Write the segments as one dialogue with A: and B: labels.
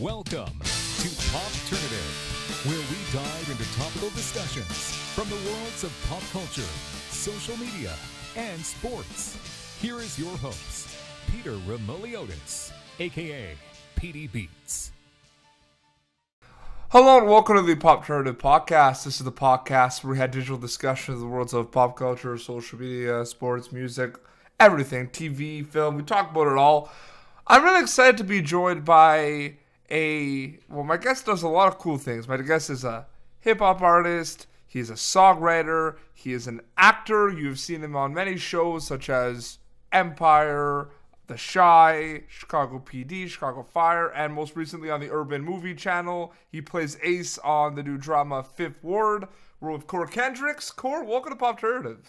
A: Welcome to Popternative, where we dive into topical discussions from the worlds of pop culture, social media, and sports. Here is your host, Peter Remoliotis, aka PD Beats.
B: Hello and welcome to the Popternative podcast. This is the podcast where we had digital discussions of the worlds of pop culture, social media, sports, music, everything, TV, film. We talk about it all. I'm really excited to be joined by my guest does a lot of cool things. My guest is a hip-hop artist. He's a songwriter. He is an actor. You've seen him on many shows such as Empire, The Chi, Chicago PD, Chicago Fire, and most recently on the Urban Movie Channel. He plays Ace on the new drama Fifth Ward. We're with Corr Kendricks. Corr, welcome to Popternative.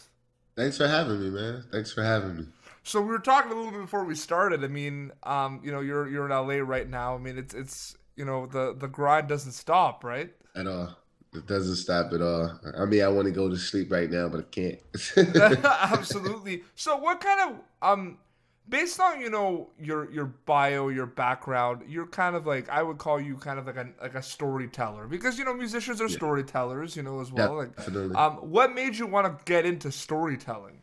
C: Thanks for having me, man. Thanks for having me.
B: So we were talking a little bit before we started. I mean, you're in LA right now. I mean, it's the grind doesn't stop, right?
C: At all. It doesn't stop at all. I mean, I want to go to sleep right now, but I can't.
B: Absolutely. So what kind of based on your bio, your background, you're kind of like, I would call you kind of like a storyteller, because musicians are storytellers, as well.
C: Yeah, definitely.
B: What made you want to get into storytelling?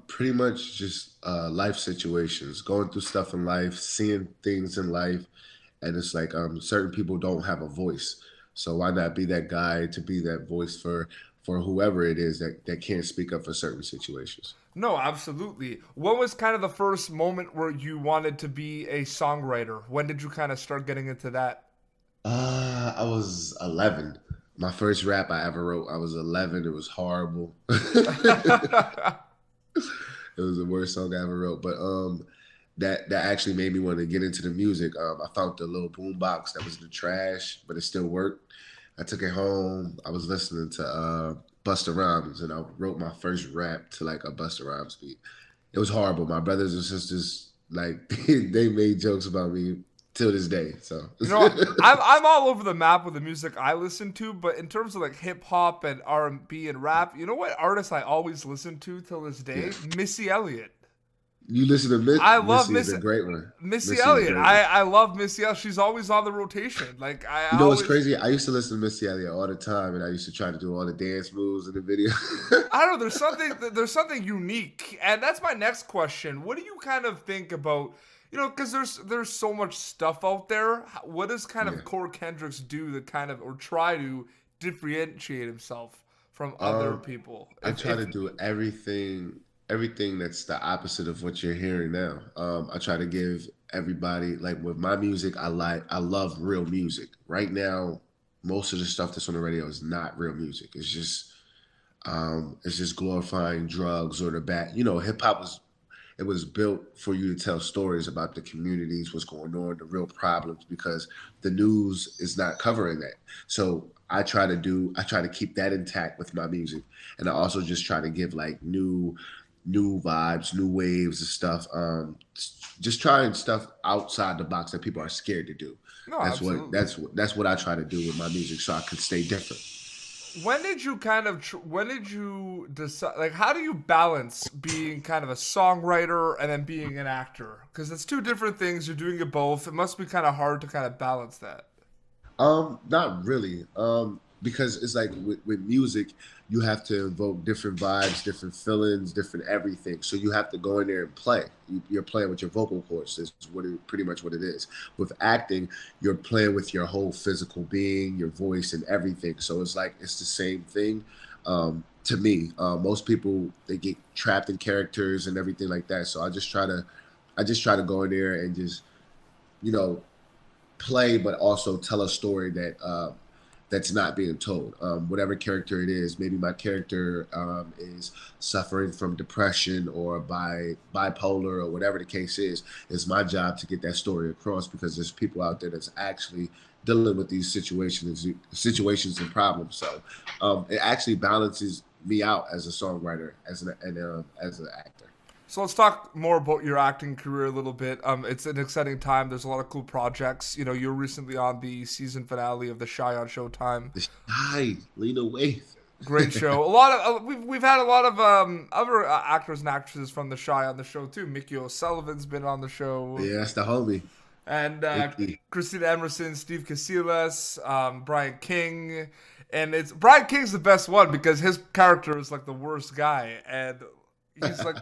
C: Pretty much just life situations, going through stuff in life, seeing things in life, and it's like certain people don't have a voice, so why not be that guy to be that voice for whoever it is that can't speak up for certain situations.
B: No, absolutely. What was kind of the first moment where you wanted to be a songwriter? When did you kind of start getting into that?
C: I was 11. My first rap I ever wrote, I was 11. It was horrible. It was the worst song I ever wrote, but that actually made me want to get into the music. I found the little boom box that was in the trash, but it still worked. I took it home. I was listening to Busta Rhymes, and I wrote my first rap to like a Busta Rhymes beat. It was horrible. My brothers and sisters, like, they made jokes about me till this day. So
B: I'm all over the map with the music I listen to, but in terms of like hip hop and R&B and rap, you know what artist I always listen to till this day? Yeah. Missy Elliott.
C: You listen to Missy?
B: I love
C: Missy. Is a great one.
B: Missy Elliott. I love Missy Elliott. She's always on the rotation. Like
C: you know what's crazy? I used to listen to Missy Elliott all the time, and I used to try to do all the dance moves in the video.
B: I don't know. There's something unique, and that's my next question. What do you kind of think about? Because there's so much stuff out there. What does kind of Corr Kendricks do to kind of, or try to differentiate himself from other people?
C: I try to do everything that's the opposite of what you're hearing now. I try to give everybody, like with my music, I love real music. Right now, most of the stuff that's on the radio is not real music. It's just glorifying drugs or the bad. Hip hop was built for you to tell stories about the communities, what's going on, the real problems, because the news is not covering that. So I try to keep that intact with my music. And I also just try to give like new vibes, new waves of stuff. Just trying stuff outside the box that people are scared to do.
B: No,
C: that's what I try to do with my music, so I can stay different.
B: When did you decide, like, how do you balance being kind of a songwriter and then being an actor? Because it's two different things. You're doing it both. It must be kind of hard to kind of balance that.
C: Not really. Because it's like with music, you have to invoke different vibes, different feelings, different everything. So you have to go in there and play. You're playing with your vocal cords. Is pretty much what it is. With acting, you're playing with your whole physical being, your voice, and everything. So it's like it's the same thing. To me, most people, they get trapped in characters and everything like that. So I just try to go in there and just play, but also tell a story that's not being told. Whatever character it is, maybe my character is suffering from depression or bipolar or whatever the case is. It's my job to get that story across, because there's people out there that's actually dealing with these situations and problems. So it actually balances me out as a songwriter, as an actor.
B: So let's talk more about your acting career a little bit. It's an exciting time. There's a lot of cool projects. You're recently on the season finale of The Chi on Showtime.
C: The Chi, Lena Waithe.
B: Great show. A lot of we've had a lot of other actors and actresses from The Chi on the show too. Mickey O'Sullivan's been on the show.
C: Yeah, that's the homie.
B: and
C: Thank you.
B: Christina Emerson, Steve Casillas, Brian King, and it's Brian King's the best one because his character is like the worst guy, and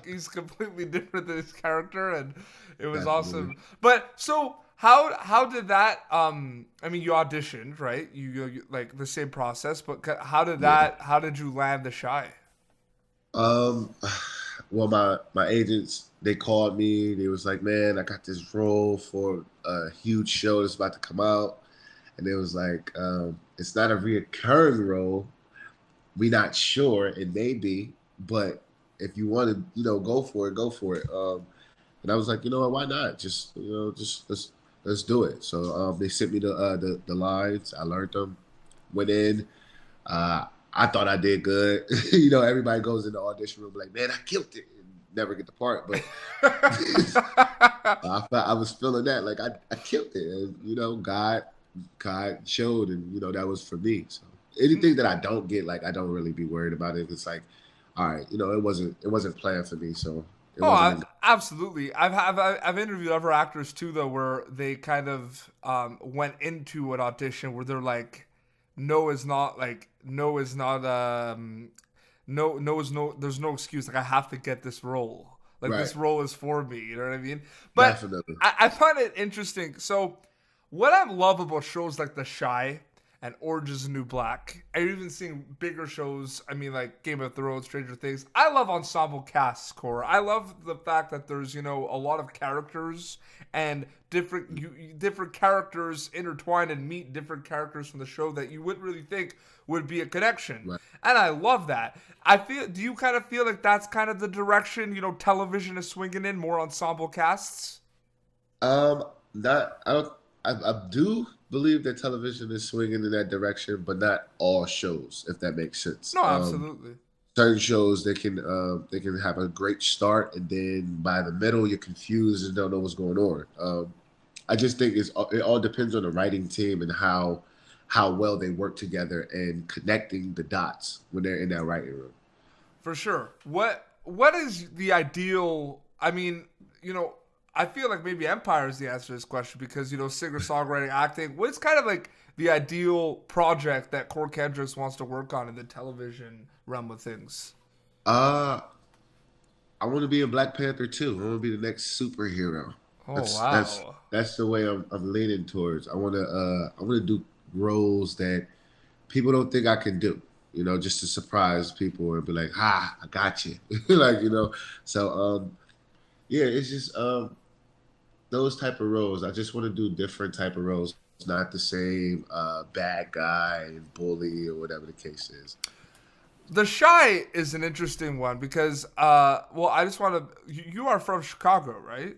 B: he's completely different than his character, and it was
C: Definitely.
B: awesome. But so how did that? I mean, you auditioned, right? You like the same process, but how did
C: Yeah.
B: that? How did you land the Shy?
C: Um, well, my agents, they called me. They was like, "Man, I got this role for a huge show that's about to come out," and it was like, "It's not a reoccurring role. We not sure. It may be, but if you want to, go for it, go for it." And I was like, you know what? Why not? Just just let's do it. So they sent me the lines. I learned them. Went in. Uh, I thought I did good. Everybody goes in the audition room like, man, I killed it, and never get the part. But I was feeling that like I killed it, and God showed, and that was for me. So anything that I don't get, like I don't really be worried about it. It's like, all right, it wasn't planned for me, so it
B: Oh,
C: wasn't.
B: absolutely. I've interviewed other actors too, though, where they kind of went into an audition where they're like, "No is not like no is not no is no. There's no excuse. Like I have to get this role. Like
C: Right,
B: this role is for me. You know what I mean?" But
C: definitely.
B: I find it interesting. So what I love about shows like The Shy and Orange is the New Black, and even seeing bigger shows, I mean, like Game of Thrones, Stranger Things, I love ensemble casts, Core. I love the fact that there's, a lot of characters and different characters intertwine and meet different characters from the show that you wouldn't really think would be a connection.
C: Right.
B: And I love that. Do you kind of feel like that's kind of the direction, television is swinging in, more ensemble casts?
C: Um, not I don't I do believe that television is swinging in that direction, but not all shows, if that makes sense.
B: No, absolutely.
C: Certain shows they can have a great start, and then by the middle you're confused and don't know what's going on. I just think it all depends on the writing team and how well they work together and connecting the dots when they're in that writing room.
B: For sure. What is the ideal? I mean, I feel like maybe Empire is the answer to this question because singer songwriting, acting. What's kind of like the ideal project that Corr Kendricks wants to work on in the television realm of things?
C: Uh I want to be in Black Panther too. I want to be the next superhero.
B: Oh
C: That's that's
B: wow,
C: that's the way I'm leaning towards. I want to do roles that people don't think I can do. Just to surprise people and be like, "Ha, I got you." So yeah, it's just those type of roles. I just want to do different type of roles, not the same bad guy and bully or whatever the case is.
B: The Shy is an interesting one because well, I just want to. You are from Chicago, right?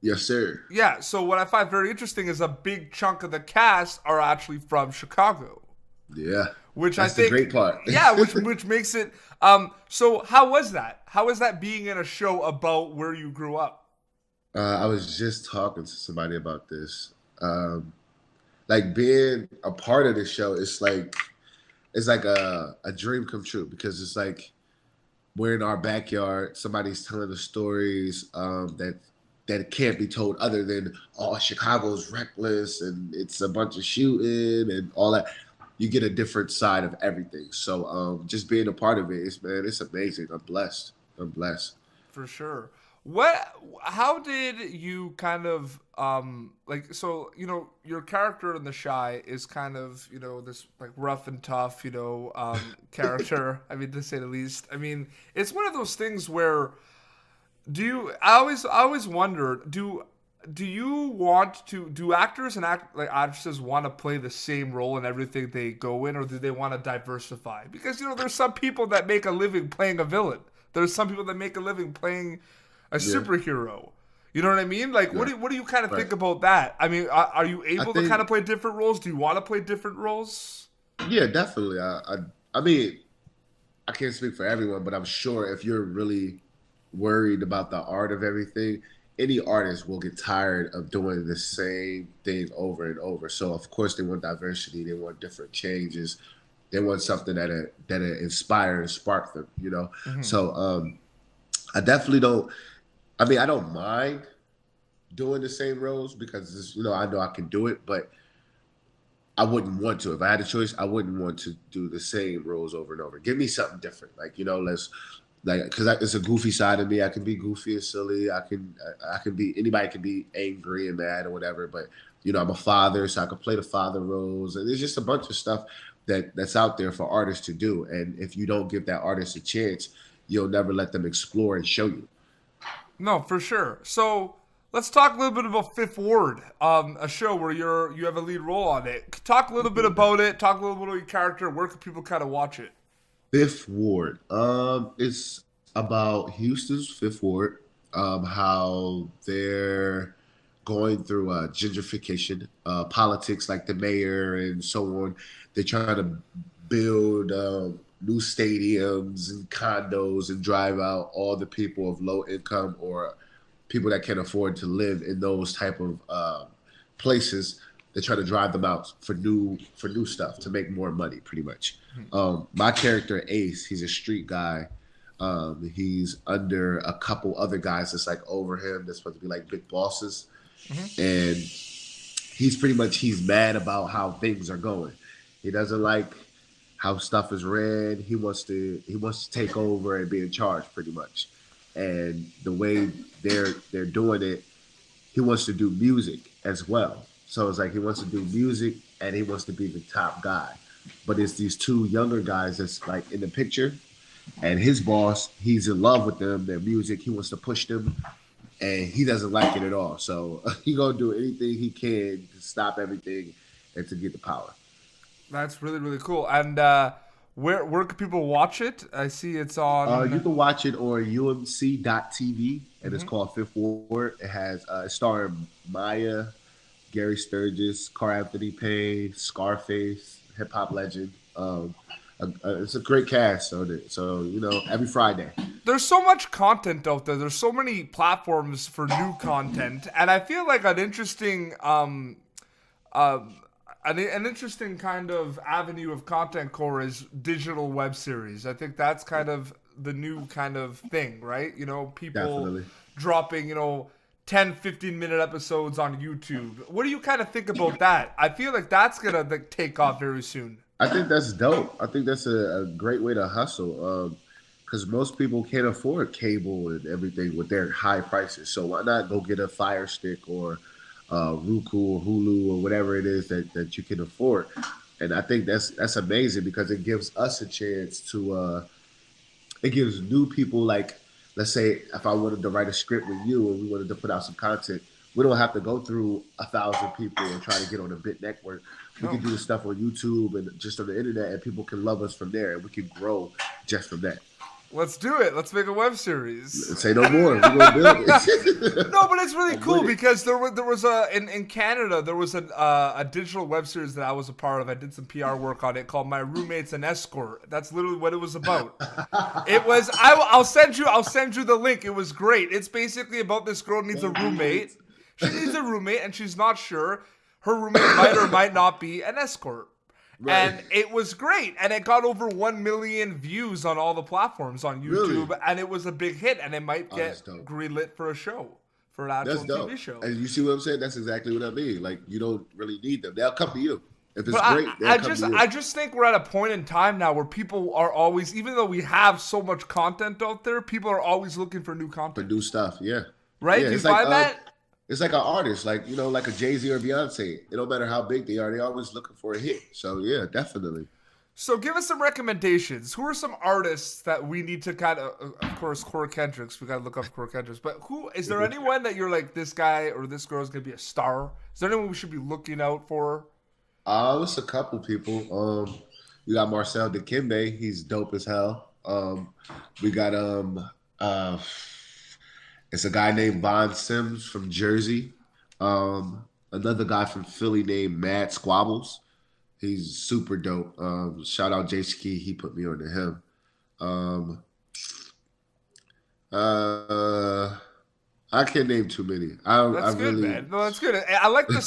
C: Yes, sir.
B: Yeah. So what I find very interesting is a big chunk of the cast are actually from Chicago.
C: Yeah,
B: Which I
C: that's the
B: think,
C: great part.
B: yeah, which makes it. So how was that? How was that being in a show about where you grew up?
C: I was just talking to somebody about this. Like being a part of the show, it's like a dream come true because it's like we're in our backyard. Somebody's telling the stories that can't be told other than oh Chicago's reckless and it's a bunch of shooting and all that. You get a different side of everything. So just being a part of it, it's amazing. I'm blessed. I'm blessed.
B: For sure. What? How did you kind of like? So your character in The Shy is kind of this like rough and tough character. I mean, to say the least. I mean, it's one of those things where I always wonder do you want to do actors and actresses want to play the same role in everything they go in, or do they want to diversify? Because there's some people that make a living playing a villain. There's some people that make a living playing a
C: Yeah.
B: superhero. You know what I mean? Like,
C: Yeah.
B: what do you kind of
C: Right.
B: think about that? I mean, are you
C: I
B: able to kind
C: think
B: of play different roles? Do you want to play different roles?
C: yeah, definitely. I mean, I can't speak for everyone, but I'm sure if you're really worried about the art of everything, any artist will get tired of doing the same thing over and over. So of course they want diversity, they want different changes, they want something that inspire and spark them.
B: Hmm.
C: So I definitely don't. I mean, I don't mind doing the same roles because I know I can do it, but I wouldn't want to. If I had a choice, I wouldn't want to do the same roles over and over. Give me something different. Like, let's because it's a goofy side of me. I can be goofy and silly. I can be anybody can be angry and mad or whatever. But I'm a father, so I can play the father roles. And there's just a bunch of stuff that's out there for artists to do. And if you don't give that artist a chance, you'll never let them explore and show you.
B: No, for sure. So let's talk a little bit about Fifth Ward, a show where you have a lead role on it. Talk a little bit about it. Talk a little bit about your character. Where can people kind of watch it?
C: Fifth Ward. It's about Houston's Fifth Ward. How they're going through gentrification, politics, like the mayor and so on. They're trying to build new stadiums and condos and drive out all the people of low income or people that can't afford to live in those type of places. They try to drive them out for new stuff to make more money, pretty much. My character Ace, he's a street guy. He's under a couple other guys that's like over him. That's supposed to be like big bosses, and he's mad about how things are going. He doesn't like how stuff is ran. He wants to take over and be in charge, pretty much. And the way they're doing it, he wants to do music as well. So it's like he wants to do music and he wants to be the top guy. But it's these two younger guys that's like in the picture, and his boss, he's in love with them, their music. He wants to push them, and he doesn't like it at all. So he gonna do anything he can to stop everything and to get the power.
B: That's really, really cool. And where can people watch it? I see it's on.
C: You can watch it on UMC.tv, and it's called Fifth Ward. It has starring Maya, Gary Sturgis, Carr Anthony Payne, Scarface, hip hop legend. It's a great cast. So every Friday.
B: There's so much content out there. There's so many platforms for new content, and I feel like an interesting an interesting kind of avenue of content core is digital web series. I think that's kind of the new kind of thing, right? People
C: Definitely.
B: dropping 10, 15-minute episodes on YouTube. What do you kind of think about that? I feel like that's going to take off very soon.
C: I think that's dope. I think that's a great way to hustle because most people can't afford cable and everything with their high prices. So why not go get a Fire Stick or Roku or Hulu or whatever it is that you can afford? And I think that's amazing because it gives us a chance to it gives new people, like, let's say if I wanted to write a script with you and we wanted to put out some content, we don't have to go through 1,000 people and try to get on a bit network. We can do the stuff on YouTube and just on the internet, and people can love us from there, and we can grow just from that.
B: Let's do it. Let's make a web series.
C: Say no more. We're gonna build it.
B: No, but it's really cool because there was in Canada there was a digital web series that I was a part of. I did some PR work on it called My Roommate's an Escort. That's literally what it was about. It was I'll send you the link. It was great. It's basically about this girl needs a roommate. She needs a roommate and she's not sure. Her roommate might or might not be an escort. Right. And it was great. And it got over 1 million views on all the platforms on YouTube. Really? And it was a big hit. And it might get greenlit for a show, for an actual TV show.
C: And you see what I'm saying? That's exactly what I mean. Like, you don't really need them. They'll come to you. If it's great, they'll come to you.
B: I just think we're at a point in time now where people are always, even though we have so much content out there, people are always looking for new content.
C: For new stuff, yeah.
B: Right?
C: Yeah,
B: do you find that?
C: It's like an artist, like a Jay-Z or Beyonce. It don't matter how big they are, they're always looking for a hit. So yeah, definitely.
B: So give us some recommendations. Who are some artists that we need to kind of course, Corr Kendricks. We got to look up Corr Kendricks. But is there anyone that you're like, this guy or this girl is going to be a star? Is there anyone we should be looking out for?
C: It's a couple people. We got Marcel Dikembe. He's dope as hell. We got it's a guy named Von Sims from Jersey. Another guy from Philly named Mad Squabbles. He's super dope. Shout out Jay Ski. He put me on to him. I can't name too many.
B: That's good, man. No, that's good. I like the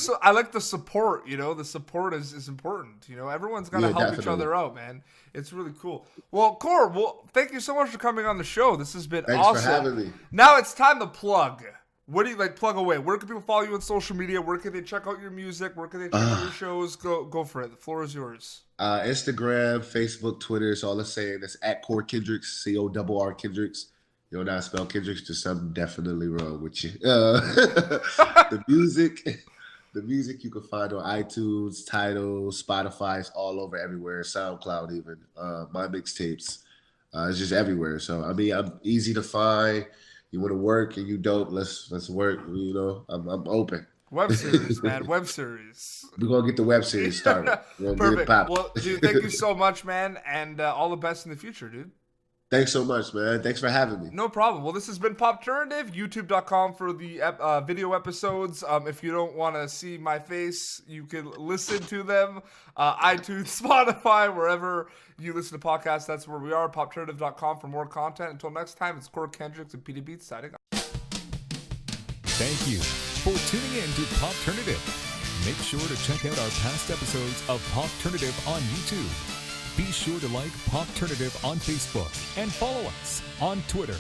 B: support. The support is important. Everyone's got to help each other out, man. It's really cool. Well, Corr, thank you so much for coming on the show. This has been awesome.
C: Thanks for having me.
B: Now it's time to plug. What do you like? Plug away. Where can people follow you on social media? Where can they check out your music? Where can they check out your shows? Go for it. The floor is yours.
C: Instagram, Facebook, Twitter. It's all the same. That's at Corr Kendricks, CORR Kendricks. You don't know how to spell Kendricks. There's something definitely wrong with you. The music you can find on iTunes, Tidal, Spotify. It's all over everywhere. SoundCloud even. My mixtapes. It's just everywhere. So I mean, I'm easy to find. You want to work and you dope, let's work. You know, I'm open.
B: Web series, man. Web series.
C: We're going to get the web series started.
B: Perfect. Well, dude, thank you so much, man. And all the best in the future, dude.
C: Thanks so much, man. Thanks for having me.
B: No problem. Well, this has been Popternative, youtube.com for the video episodes. If you don't want to see my face, you can listen to them. iTunes, Spotify, wherever you listen to podcasts, that's where we are. Popternative.com for more content. Until next time, it's Corr Kendricks and PD Beats signing off.
A: Thank you for tuning in to Popternative. Make sure to check out our past episodes of Popternative on YouTube. Be sure to like Popternative on Facebook and follow us on Twitter